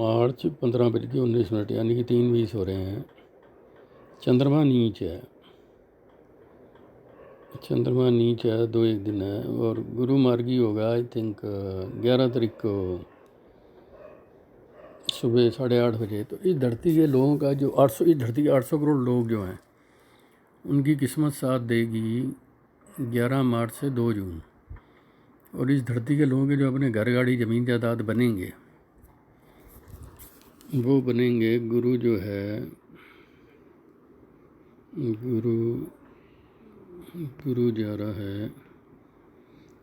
मार्च 15 बज के 19 मिनट यानी कि 3:20 हो रहे हैं। चंद्रमा नीच है, चंद्रमा नीच है, 2-1 दिन है और गुरु मार्गी होगा आई थिंक 11 तारीख को सुबह 8:30 बजे। तो इस धरती के लोगों का जो 800 इस धरती के 800 करोड़ लोग जो हैं उनकी किस्मत साथ देगी 11 मार्च से 2 जून। और इस धरती के लोगों के जो अपने घर गाड़ी ज़मीन जायदाद बनेंगे वो बनेंगे। गुरु जो है गुरु जा रहा है,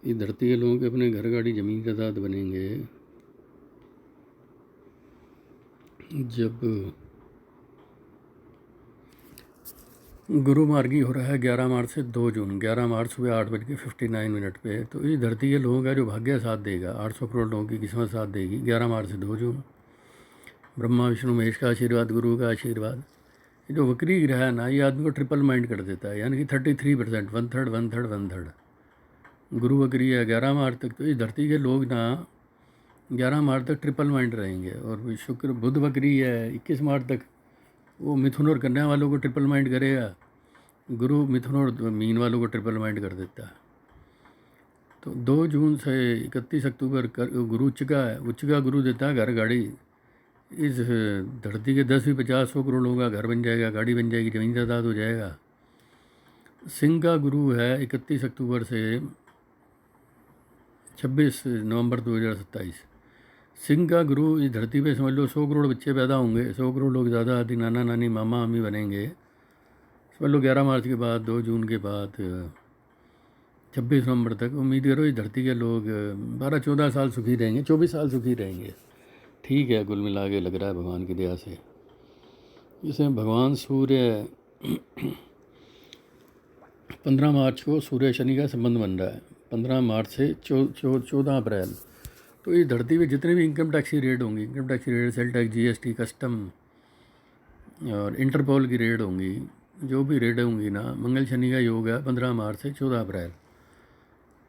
इस धरती के लोगों के अपने घर गाड़ी ज़मीन जायदाद बनेंगे जब गुरु मार्गी हो रहा है 11 मार्च से 2 जून। 11 मार्च सुबह 8:59 पे। तो इस धरती के लोगों का जो भाग्य साथ देगा, 800 करोड़ लोगों की किस्मत साथ देगी 11 मार्च से 2 जून। ब्रह्मा विष्णु महेश का आशीर्वाद, गुरु का आशीर्वाद। ये जो वक्री ग्रह है ना, ये आदमी को ट्रिपल माइंड कर देता है, यानी कि 33%, 1/3 गुरु वक्री है 11 मार्च तक। तो इस धरती के लोग ना 11 मार्च तक ट्रिपल माइंड रहेंगे। और शुक्र बुध वक्री है 21 मार्च तक, वो मिथुन और कन्या वालों को ट्रिपल माइंड करेगा। गुरु मिथुन और मीन वालों को ट्रिपल माइंड कर देता है। तो 2 जून से 31 अक्टूबर गुरु उच्च का गुरु देता है घर गाड़ी। इस धरती के 10-50-100 करोड़ लोगों का घर बन जाएगा, गाड़ी बन जाएगी, ज़मीन जायदाद हो जाएगा। सिंह का गुरु है 31 अक्टूबर से 26 नवंबर 2027। सिंह का गुरु इस धरती पे समझ लो 100 करोड़ बच्चे पैदा होंगे, 100 करोड़ लोग दादा दादी नाना नानी मामा मामी बनेंगे। समझ लो 11 मार्च के बाद, 2 जून के बाद 26 नवंबर तक। उम्मीद करो इस धरती के लोग 12-14 साल सुखी रहेंगे, 24 साल सुखी रहेंगे। ठीक है, कुल मिला के लग रहा है भगवान की दया से। जैसे भगवान सूर्य 15 मार्च को सूर्य शनि का संबंध बन रहा है, 15 मार्च से 14 अप्रैल। तो इस धरती पे जितने भी इनकम टैक्स की रेड होंगी, इनकम टैक्स की raid, sale tax, GST, custom और इंटरपोल की रेड होंगी, जो भी रेड होंगी ना, मंगल शनि का योग है 15 मार्च से 14 अप्रैल।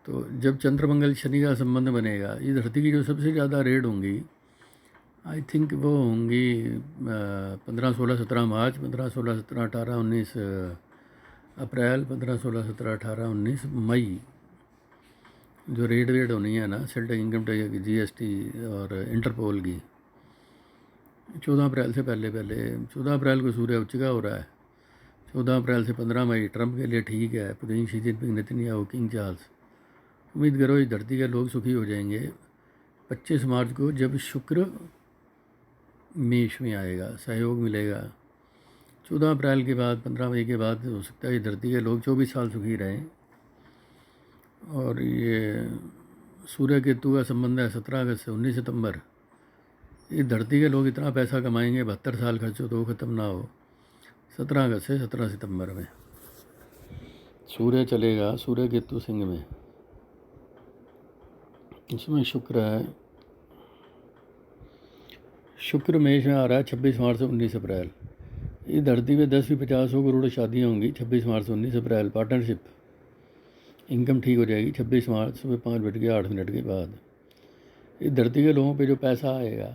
तो जब चंद्र मंगल शनि का संबंध बनेगा, इस धरती की जो सबसे ज़्यादा रेड होंगी आई थिंक वो होंगी 15, 16, 17 मार्च, 15, 16, 17, 18, 19 अप्रैल, 15, 16, 17, 18, 19 मई। जो रेड होनी है ना, sale tax, income tax, GST और इंटरपोल की, 14 अप्रैल से पहले 14 अप्रैल को सूर्य उच्च का हो रहा है। 14 अप्रैल से 15 मई ट्रंप के लिए ठीक है। Putin, Xi Jinping, Netanyahu, king Charles. उम्मीद करो इस धरती के लोग सुखी हो जाएंगे। 25 मार्च को जब शुक्र मेष में आएगा, सहयोग मिलेगा। 14 अप्रैल के बाद, 15 मई के बाद हो सकता है इस धरती के लोग 24 साल सुखी रहें। और ये सूर्य केतु का संबंध है 17 अगस्त से 19 सितंबर। इस धरती के लोग इतना पैसा कमाएंगे, 72 साल खर्चो तो ख़त्म ना हो। 17 अगस्त से 17 सितंबर में सूर्य चलेगा, सूर्य केतु सिंह में। इसमें शुक्र है, शुक्र मेष में आ रहा है 26 मार्च से 19 अप्रैल। इस धरती पे 10-50 करोड़ शादियाँ होंगी 26 मार्च से 19 अप्रैल। पार्टनरशिप, इनकम ठीक हो जाएगी 26 मार्च सुबह 5:08 के बाद। इस धरती के लोगों पे जो पैसा आएगा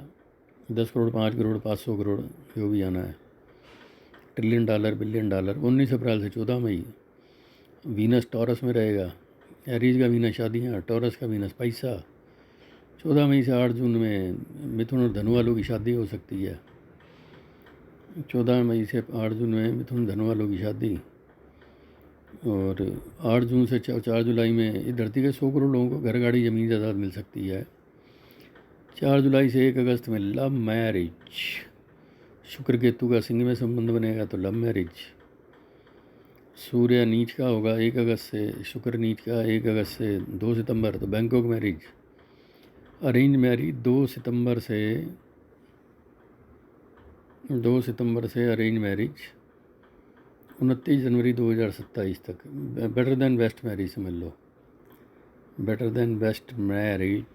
10 करोड़, 5 करोड़, 500 करोड़, जो भी आना है, ट्रिलियन डॉलर, बिलियन डॉलर। 19 अप्रैल से 14 मई वीनस टॉरस में रहेगा। एरीज का वीनस शादियाँ, टॉरस का वीनस पैसा। 14 मई से 8 जून में मिथुन और धनु वालों की शादी हो सकती है। 14 मई से 8 जून में मिथुन धनु वालों की शादी। और 8 जून से 4 जुलाई में इस धरती के 100 करोड़ लोगों को घर गाड़ी ज़मीन जायदाद मिल सकती है। 4 जुलाई से 1 अगस्त में लव मैरिज। शुक्र केतु का सिंह में संबंध बनेगा तो लव मैरिज। सूर्य नीच का होगा 1 अगस्त से, शुक्र नीच का 1 अगस्त से 2 सितंबर, तो बैंकॉक मैरिज। अरेंज मैरिज 2 सितंबर से अरेंज मैरिज 29 जनवरी 2027 तक। बेटर देन बेस्ट मैरिज समझ लो, बेटर देन बेस्ट मैरिज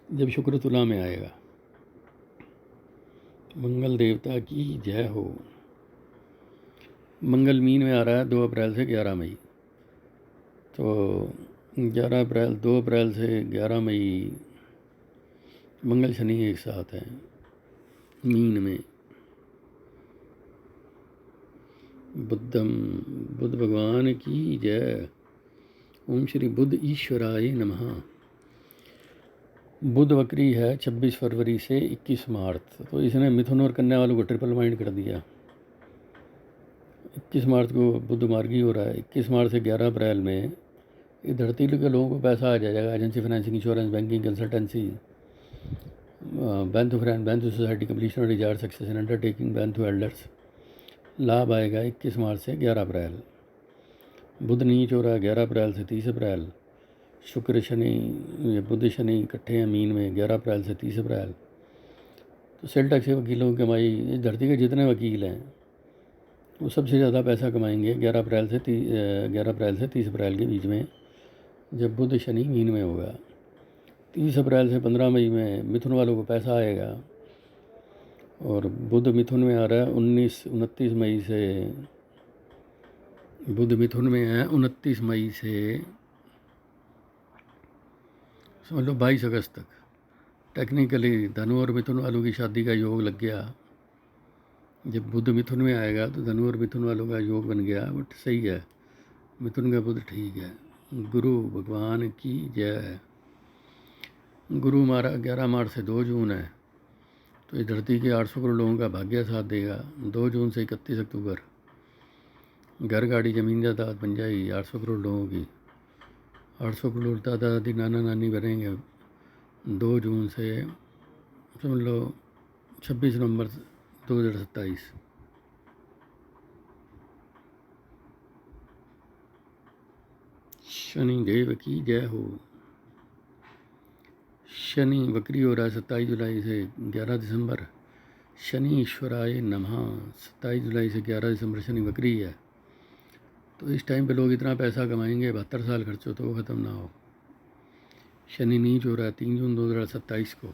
जब शुक्र तुला में आएगा। मंगल देवता की जय हो। मंगल मीन में आ रहा है 2 अप्रैल से 11 मई। तो 2 अप्रैल से 11 मई मंगल शनि एक साथ है मीन में। बुद्धम, बुद्ध भगवान की जय। ओम श्री बुद्ध ईश्वराय नमः। बुध वक्री है 26 फरवरी से 21 मार्च, तो इसने मिथुन और कन्या वालों को ट्रिपल माइंड कर दिया। 21 मार्च को बुध मार्गी हो रहा है। 21 मार्च से 11 अप्रैल में ये धरती के लोगों को पैसा आ जाएगा। Agency, financing, insurance, banking, consultancy, बैन टू फ्रेंड, बैन टू सोसाइटी, कम्प्लीशन और डिजायर, सक्सेस इन अंडरटेकिंग, बैन टू एल्डर्स, लाभ आएगा 21 मार्च से 11 अप्रैल। बुध नीच हो रहा है 11 अप्रैल से 30 अप्रैल। शुक्र शनि, ये बुध शनि इकट्ठे हैं मीन में 11 अप्रैल से 30 अप्रैल। तो सेल टैक्स के वकीलों की कमाई, इस धरती के जितने वकील हैं वो सबसे ज़्यादा पैसा कमाएंगे 11 अप्रैल से 30 अप्रैल के बीच में, जब बुध शनि मीन में होगा। 30 अप्रैल से 15 मई में मिथुन वालों को पैसा आएगा, और बुध मिथुन में आ रहा है 29 मई से। बुध मिथुन में है 29 मई से समझ लो 22 अगस्त तक। टेक्निकली धनु और मिथुन वालों की शादी का योग लग गया। जब बुध मिथुन में आएगा तो धनु और मिथुन वालों का योग बन गया। बट सही है, मिथुन का बुध ठीक है। गुरु भगवान की जय। गुरु हमारा 11 मार्च से 2 जून है, तो इस धरती के 800 करोड़ लोगों का भाग्य साथ देगा। 2 जून से 31 अक्टूबर घर, गाड़ी, ज़मीन जायदाद बन जाएगी 800 करोड़ लोगों की। 800 करोड़ दादा दादी नाना नानी बनेंगे 2 जून से। समझ लो 26 नवंबर 2027। शनि देव की जय हो। शनि वक्री हो रहा है 27 जुलाई से 11 दिसंबर। शनि ईश्वराय नमः। 27 जुलाई से 11 दिसंबर शनि वक्री है। तो इस टाइम पे लोग इतना पैसा कमाएंगे 72 साल खर्चो तो वो ख़त्म ना हो। शनि नीच हो रहा है 3 जून 2027 को।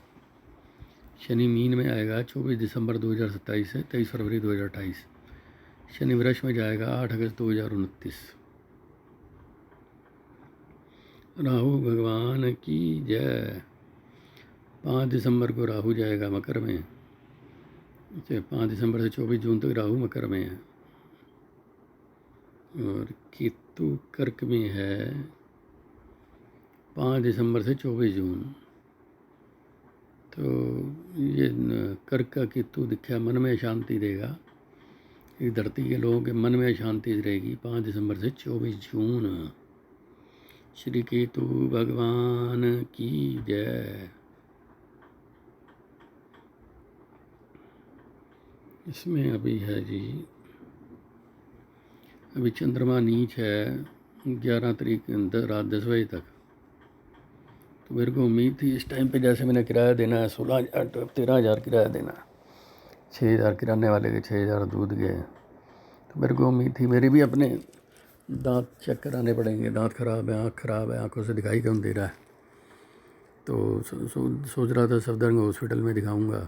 शनि मीन में आएगा 24 दिसंबर 2027 से 23 फरवरी 2028। शनि वृष में जाएगा 8 अगस्त 2029। राहु भगवान की जय। 5 दिसंबर को राहु जाएगा मकर में। 5 दिसंबर से 24 जून तक राहु मकर में है, और केतु कर्क में है 5 दिसंबर से 24 जून। तो ये कर्क का केतु दिखा मन में शांति देगा। इस धरती के लोगों के मन में शांति रहेगी 5 दिसंबर से 24 जून। श्री केतु भगवान की जय। इसमें अभी है जी, अभी चंद्रमा नीच है 11 तारीख रात 10 बजे तक। तो मेरे को उम्मीद थी इस टाइम पे, जैसे मैंने किराया देना है 13,000 किराया देना है, 6,000 किराने वाले के 6,000 दूध के। तो मेरे को उम्मीद थी मेरे भी अपने दांत चेक कराने पड़ेंगे। दांत ख़राब है, आँख ख़राब है, आँखों से दिखाई कम दे रहा है। तो सोच रहा था सफदरजंग हॉस्पिटल में दिखाऊंगा,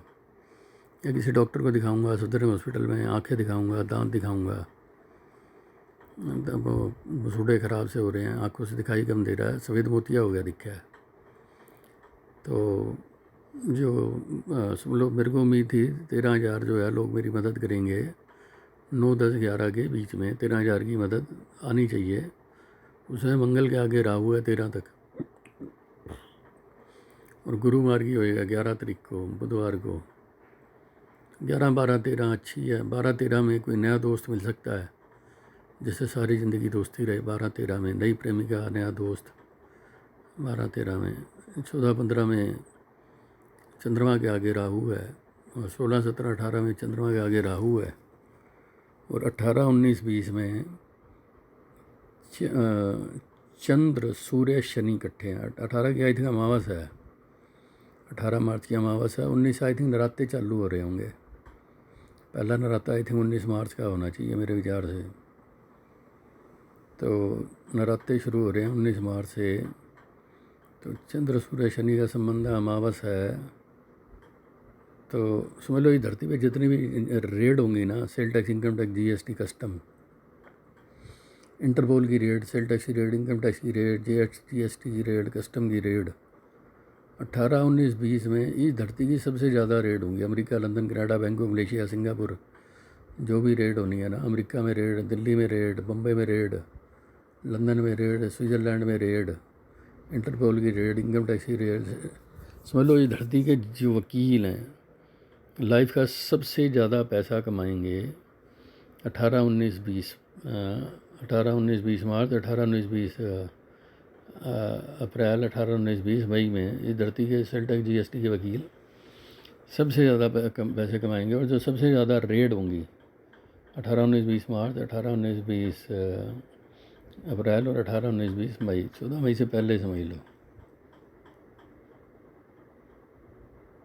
या किसी डॉक्टर को दिखाऊंगा सफदरजंग हॉस्पिटल में। आँखें दिखाऊंगा, दांत दिखाऊंगा। तब वो बसूड़े ख़राब से हो रहे हैं, आँखों से दिखाई कम दे रहा है, सफ़ेद मोतिया हो गया दिखा है। तो जो सब लोग, मेरे को उम्मीद थी 13,000 जो है लोग मेरी मदद करेंगे। 9, 10, 11 के बीच में 13,000 की मदद आनी चाहिए। उसमें मंगल के आगे राहु है 13 तक, और गुरु मार्गी होएगा 11 तारीख को बुधवार को। 11, 12, 13 अच्छी है। 12, 13 में कोई नया दोस्त मिल सकता है, जिससे सारी ज़िंदगी दोस्ती रहे। 12, 13 में नई प्रेमिका, नया दोस्त। 12, 13 में। 14, 15 में चंद्रमा के आगे राहु है, और 16, 17, 18 में चंद्रमा के आगे राहु है, और 18, 19, 20 में चंद्र सूर्य शनि इकट्ठे हैं। 18 की आई थिंक अमावस है, 18 मार्च की अमावस है। 19 आई थिंक नराते चालू हो रहे होंगे। पहला नराता आई थिंक 19 मार्च का होना चाहिए मेरे विचार से। तो नराते शुरू हो रहे हैं 19 मार्च से। तो चंद्र सूर्य शनि का संबंध अमावस है। तो समझ लो इस धरती पे जितनी भी रेड होंगी ना, sale tax, income tax, GST, custom, Interpol की रेड, सेल टैक्स की रेड, इनकम टैक्स की रेड, जीएसटी की रेड, कस्टम की रेड, 18, 19, 20 में इस धरती की सबसे ज़्यादा रेड होंगी। America, London, Canada, Bangkok, Malaysia, Singapore, जो भी रेड होनी है ना, अमेरिका में रेड, दिल्ली में रेड, बम्बई में रेड, लंदन में रेड, स्विट्ज़रलैंड में रेड, इंटरपोल की रेड, इनकम टैक्स की रेड। समझ लो ये धरती के जो वकील हैं, लाइफ का सबसे ज़्यादा पैसा कमाएंगे 18, 19, 20 18, 19, 20 मार्च, 18, 19, 20 अप्रैल, 18, 19, 20 मई में इस धरती के सेल टैक्स GST के वकील सबसे ज़्यादा पैसे कमाएंगे। और जो सबसे ज़्यादा रेड होंगी 18, 19, 20 मार्च, 18, 19, 20 अप्रैल और 18, 19, 20 मई, 14 मई से पहले समझ लो।